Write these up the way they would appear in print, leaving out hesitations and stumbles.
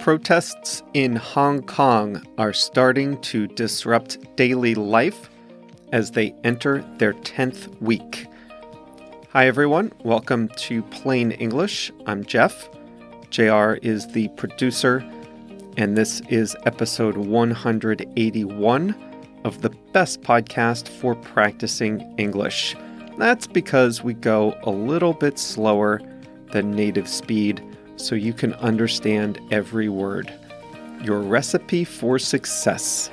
Protests in Hong Kong are starting to disrupt daily life as they enter their 10th week. Hi everyone, welcome to Plain English. I'm Jeff. JR is the producer, and this is episode 181 of the best podcast for practicing English. That's because we go a little bit slower than native speed so you can understand every word. Your recipe for success.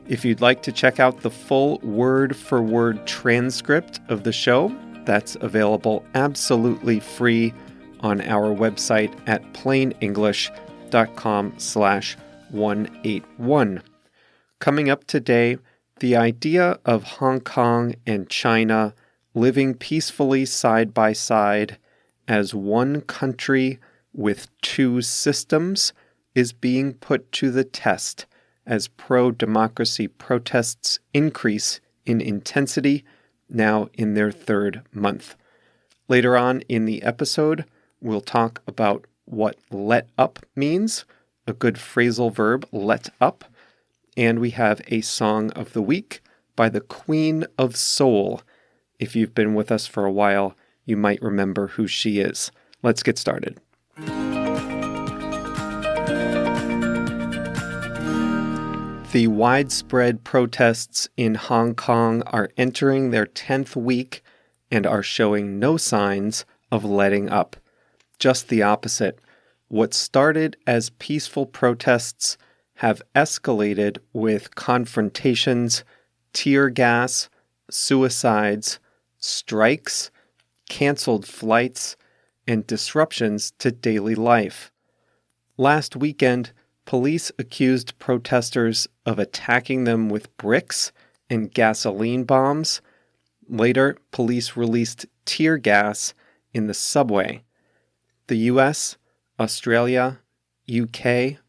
If you'd like to check out the full word-for-word transcript of the show, that's available absolutely free on our website at plainenglish.com/181. Coming up today, the idea of Hong Kong and China living peacefully side by side as one country with two systems is being put to the test as pro-democracy protests increase in intensity, now in their third month. Later on in the episode, we'll talk about what let up means, a good phrasal verb, let up, and we have a song of the week by the Queen of Soul. If you've been with us for a while, you might remember who she is. Let's get started. The widespread protests in Hong Kong are entering their 10th week and are showing no signs of letting up. Just the opposite. What started as peaceful protests have escalated with confrontations, tear gas, suicides, strikes, canceled flights, and disruptions to daily life. Last weekend, police accused protesters of attacking them with bricks and gasoline bombs. Later, police released tear gas in the subway. The US, Australia, UK,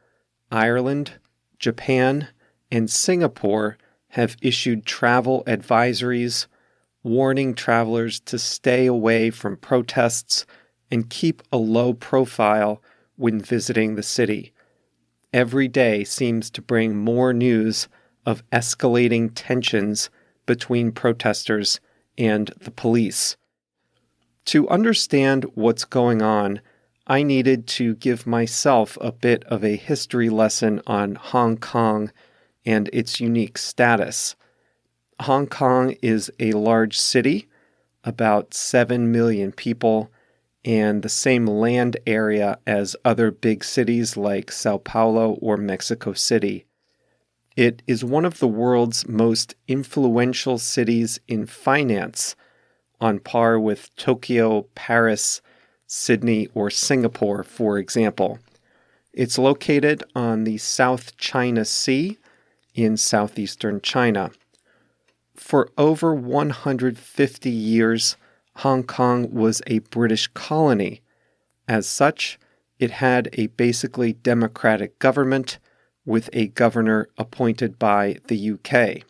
Ireland, Japan, and Singapore have issued travel advisories, warning travelers to stay away from protests and keep a low profile when visiting the city. Every day seems to bring more news of escalating tensions between protesters and the police. To understand what's going on, I needed to give myself a bit of a history lesson on Hong Kong and its unique status. Hong Kong is a large city, about 7 million people, and the same land area as other big cities like Sao Paulo or Mexico City. It is one of the world's most influential cities in finance, on par with Tokyo, Paris, Sydney, or Singapore, for example. It's located on the South China Sea in southeastern China. For over 150 years, Hong Kong was a British colony. As such, it had a basically democratic government with a governor appointed by the UK.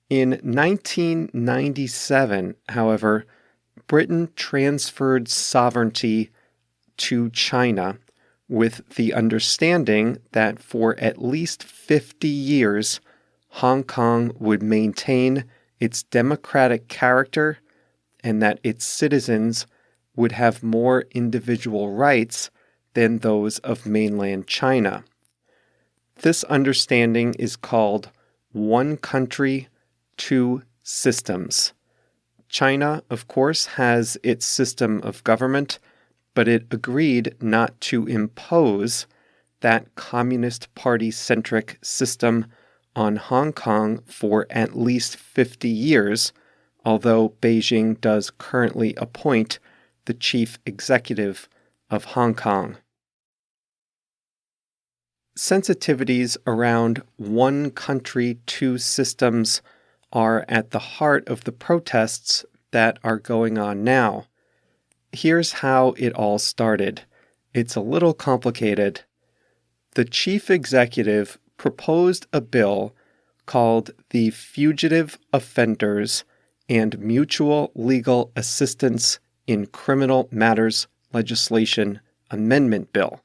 In 1997, however, Britain transferred sovereignty to China with the understanding that for at least 50 years, Hong Kong would maintain its democratic character and that its citizens would have more individual rights than those of mainland China. This understanding is called one country, two systems. China, of course, has its system of government, but it agreed not to impose that Communist Party-centric system on Hong Kong for at least 50 years, although Beijing does currently appoint the chief executive of Hong Kong. Sensitivities around one country, two systems are at the heart of the protests that are going on now. Here's how it all started. It's a little complicated. The chief executive proposed a bill called the Fugitive Offenders and Mutual Legal Assistance in Criminal Matters Legislation Amendment Bill.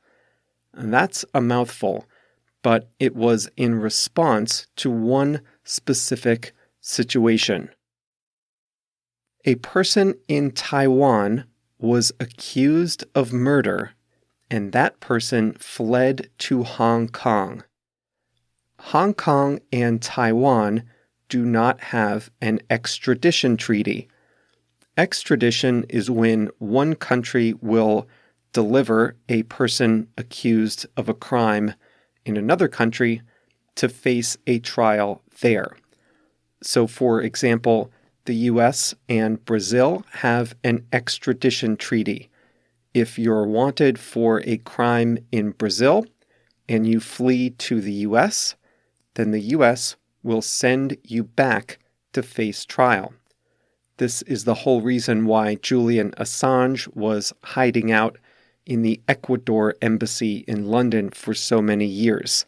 And that's a mouthful, but it was in response to one specific situation. A person in Taiwan was accused of murder, and that person fled to Hong Kong. Hong Kong and Taiwan do not have an extradition treaty. Extradition is when one country will deliver a person accused of a crime in another country to face a trial there. So, for example, the US and Brazil have an extradition treaty. If you're wanted for a crime in Brazil and you flee to the US, then the US will send you back to face trial. This is the whole reason why Julian Assange was hiding out in the Ecuador embassy in London for so many years.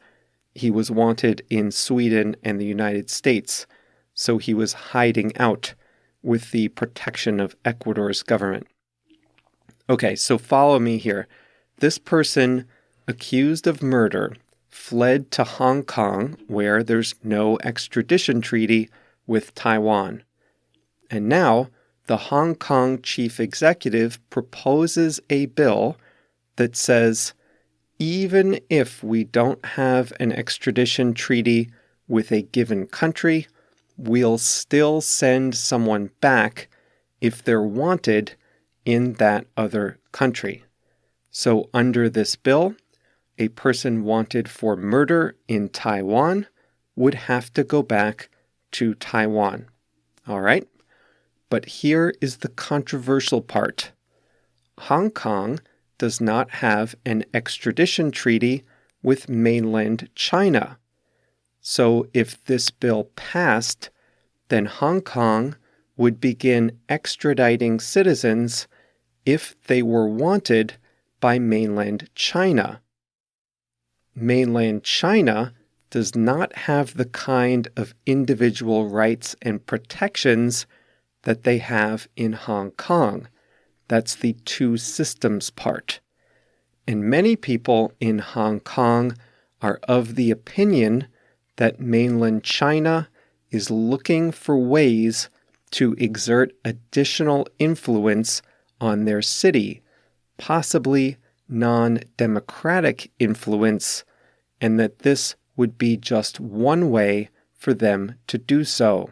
He was wanted in Sweden and the United States, so he was hiding out with the protection of Ecuador's government. Okay, so follow me here. This person accused of murder fled to Hong Kong, where there's no extradition treaty with Taiwan. And now, the Hong Kong chief executive proposes a bill that says, even if we don't have an extradition treaty with a given country, we'll still send someone back if they're wanted in that other country. So under this bill, a person wanted for murder in Taiwan would have to go back to Taiwan. All right? But here is the controversial part. Hong Kong does not have an extradition treaty with mainland China. So if this bill passed, then Hong Kong would begin extraditing citizens if they were wanted by mainland China. Mainland China does not have the kind of individual rights and protections that they have in Hong Kong. That's the two systems part. And many people in Hong Kong are of the opinion that mainland China is looking for ways to exert additional influence on their city, possibly non-democratic influence, and that this would be just one way for them to do so.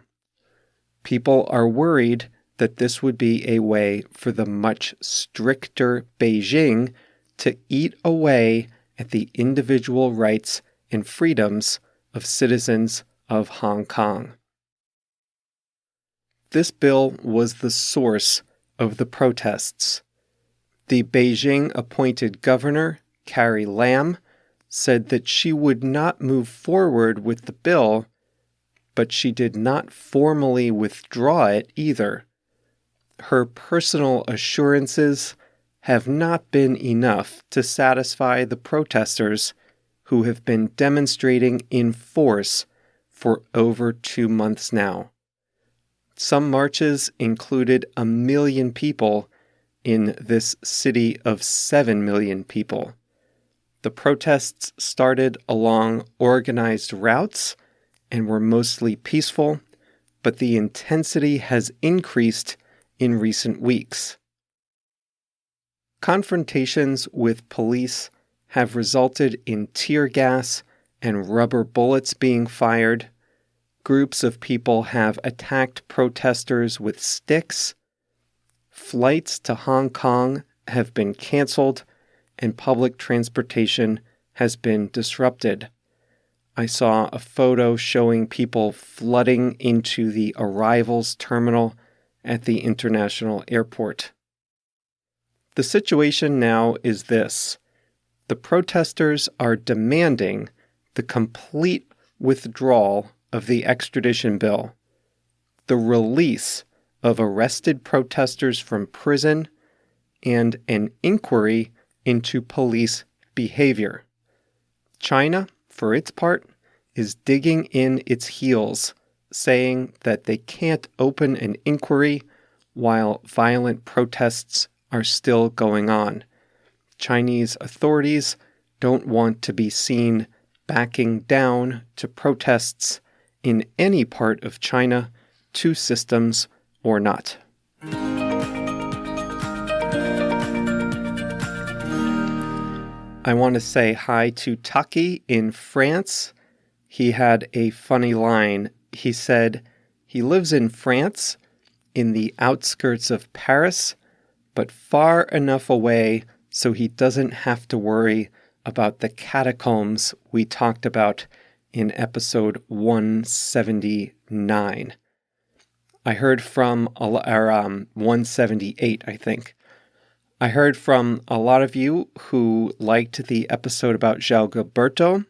People are worried that this would be a way for the much stricter Beijing to eat away at the individual rights and freedoms of citizens of Hong Kong. This bill was the source of the protests. The Beijing-appointed governor, Carrie Lam, said that she would not move forward with the bill, but she did not formally withdraw it either. Her personal assurances have not been enough to satisfy the protesters who have been demonstrating in force for over 2 months now. Some marches included 1 million people in this city of 7 million people. The protests started along organized routes and were mostly peaceful, but the intensity has increased in recent weeks. Confrontations with police have resulted in tear gas and rubber bullets being fired. Groups of people have attacked protesters with sticks. Flights to Hong Kong have been canceled, and public transportation has been disrupted. I saw a photo showing people flooding into the arrivals terminal at the international airport. The situation now is this. The protesters are demanding the complete withdrawal of the extradition bill, the release of arrested protesters from prison, and an inquiry into police behavior. China, for its part, is digging in its heels, saying that they can't open an inquiry while violent protests are still going on. Chinese authorities don't want to be seen backing down to protests in any part of China, two systems or not. I want to say hi to Taki in France. He had a funny line. He said he lives in France, in the outskirts of Paris, but far enough away so he doesn't have to worry about the catacombs we talked about in episode 179. I heard from 178, I think. I heard from a lot of you who liked the episode about João Gilberto,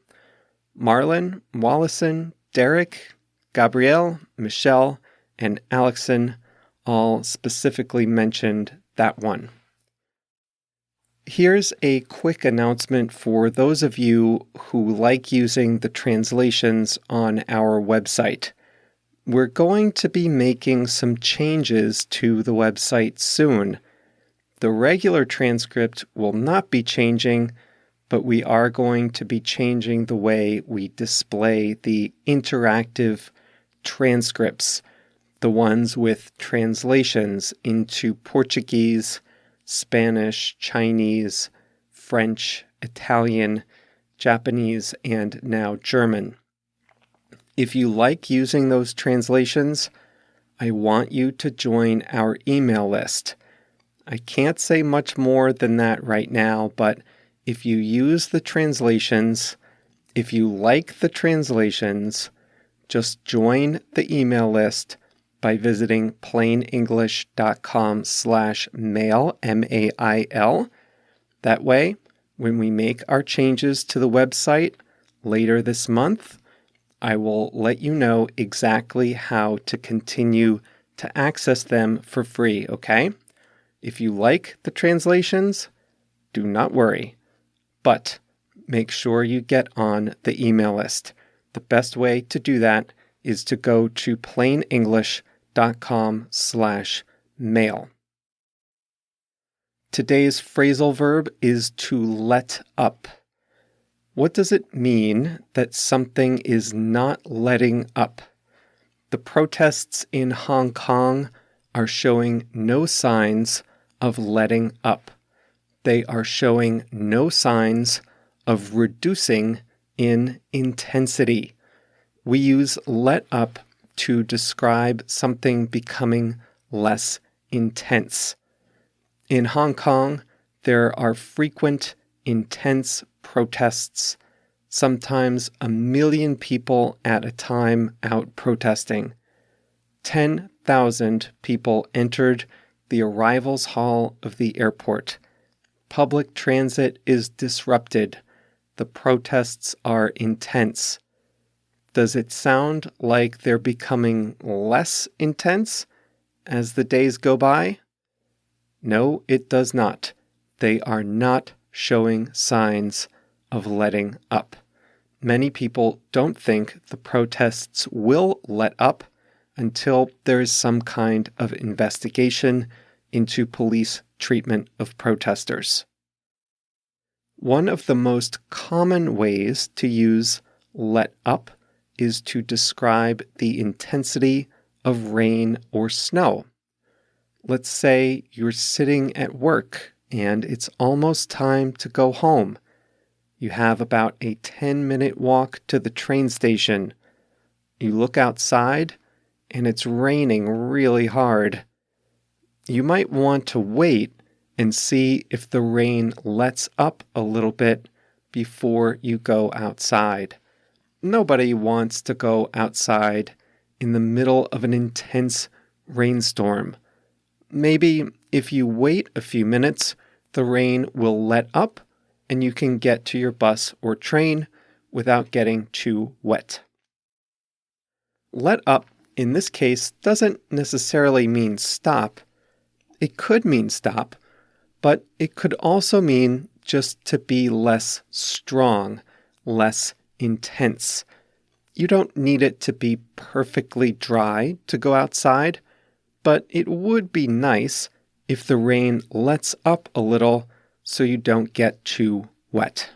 Marlon, Wallison, Derek, Gabrielle, Michelle, and Alexon all specifically mentioned that one. Here's a quick announcement for those of you who like using the translations on our website. We're going to be making some changes to the website soon. The regular transcript will not be changing, but we are going to be changing the way we display the interactive transcripts, the ones with translations into Portuguese, Spanish, Chinese, French, Italian, Japanese, and now German. If you like using those translations, I want you to join our email list. I can't say much more than that right now, but if you use the translations, if you like the translations, just join the email list by visiting plainenglish.com/mail, M-A-I-L. That way, when we make our changes to the website later this month, I will let you know exactly how to continue to access them for free, okay? If you like the translations, do not worry. But make sure you get on the email list. The best way to do that is to go to plainenglish.com/mail. Today's phrasal verb is to let up. What does it mean that something is not letting up? The protests in Hong Kong are showing no signs of letting up. They are showing no signs of reducing in intensity. We use let up to describe something becoming less intense. In Hong Kong, there are frequent, intense protests, sometimes 1 million people at a time out protesting. 10,000 people entered the arrivals hall of the airport. Public transit is disrupted. The protests are intense. Does it sound like they're becoming less intense as the days go by? No, it does not. They are not showing signs of letting up. Many people don't think the protests will let up until there is some kind of investigation into police treatment of protesters. One of the most common ways to use let up is to describe the intensity of rain or snow. Let's say you're sitting at work and it's almost time to go home. You have about a 10-minute walk to the train station. You look outside and it's raining really hard. You might want to wait and see if the rain lets up a little bit before you go outside. Nobody wants to go outside in the middle of an intense rainstorm. Maybe if you wait a few minutes, the rain will let up and you can get to your bus or train without getting too wet. Let up, in this case, doesn't necessarily mean stop. It could mean stop, but it could also mean just to be less strong, less intense. You don't need it to be perfectly dry to go outside, but it would be nice if the rain lets up a little so you don't get too wet.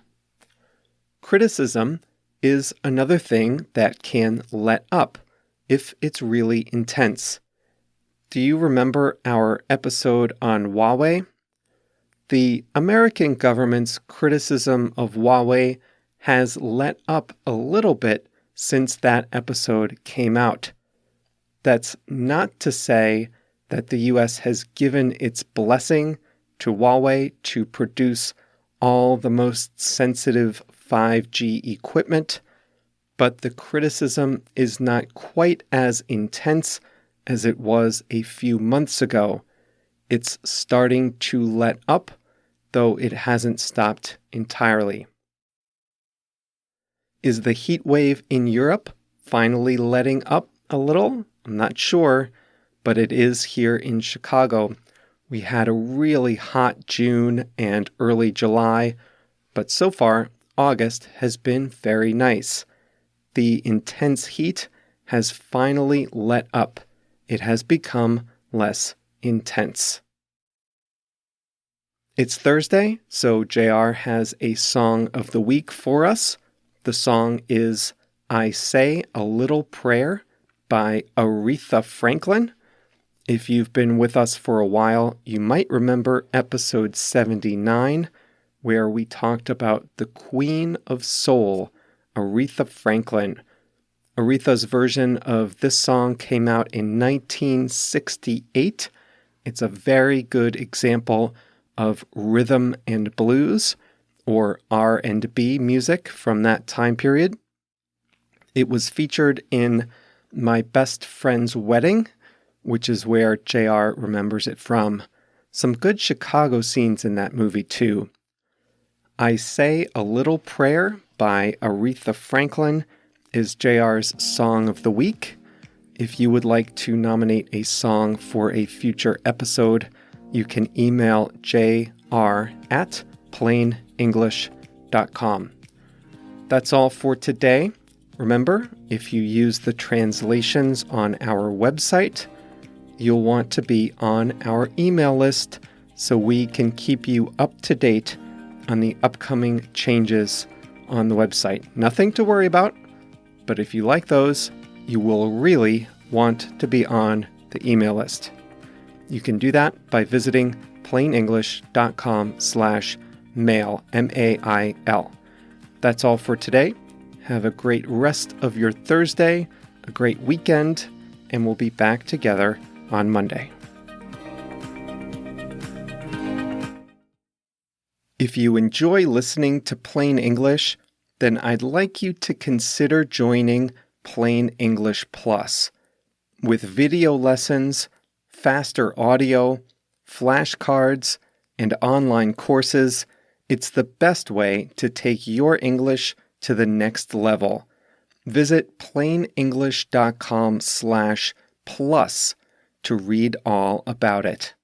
Criticism is another thing that can let up if it's really intense. Do you remember our episode on Huawei? The American government's criticism of Huawei has let up a little bit since that episode came out. That's not to say that the US has given its blessing to Huawei to produce all the most sensitive 5G equipment, but the criticism is not quite as intense as it was a few months ago. It's starting to let up, though it hasn't stopped entirely. Is the heat wave in Europe finally letting up a little? I'm not sure, but it is here in Chicago. We had a really hot June and early July, but so far, August has been very nice. The intense heat has finally let up. It has become less intense. It's Thursday, so JR has a song of the week for us. The song is I Say a Little Prayer by Aretha Franklin. If you've been with us for a while, you might remember episode 79, where we talked about the Queen of Soul, Aretha Franklin. Aretha's version of this song came out in 1968. It's a very good example of rhythm and blues, or R&B music from that time period. It was featured in My Best Friend's Wedding, which is where JR remembers it from. Some good Chicago scenes in that movie, too. I Say a Little Prayer by Aretha Franklin is JR's Song of the Week. If you would like to nominate a song for a future episode, you can email jr@plainenglish.com. That's all for today. Remember, if you use the translations on our website, you'll want to be on our email list so we can keep you up to date on the upcoming changes on the website. Nothing to worry about, but if you like those, you will really want to be on the email list. You can do that by visiting plainenglish.com/mail, M-A-I-L. That's all for today. Have a great rest of your Thursday, a great weekend, and we'll be back together on Monday. If you enjoy listening to Plain English, then I'd like you to consider joining Plain English Plus. With video lessons, faster audio, flashcards, and online courses, it's the best way to take your English to the next level. Visit plainenglish.com/plus to read all about it.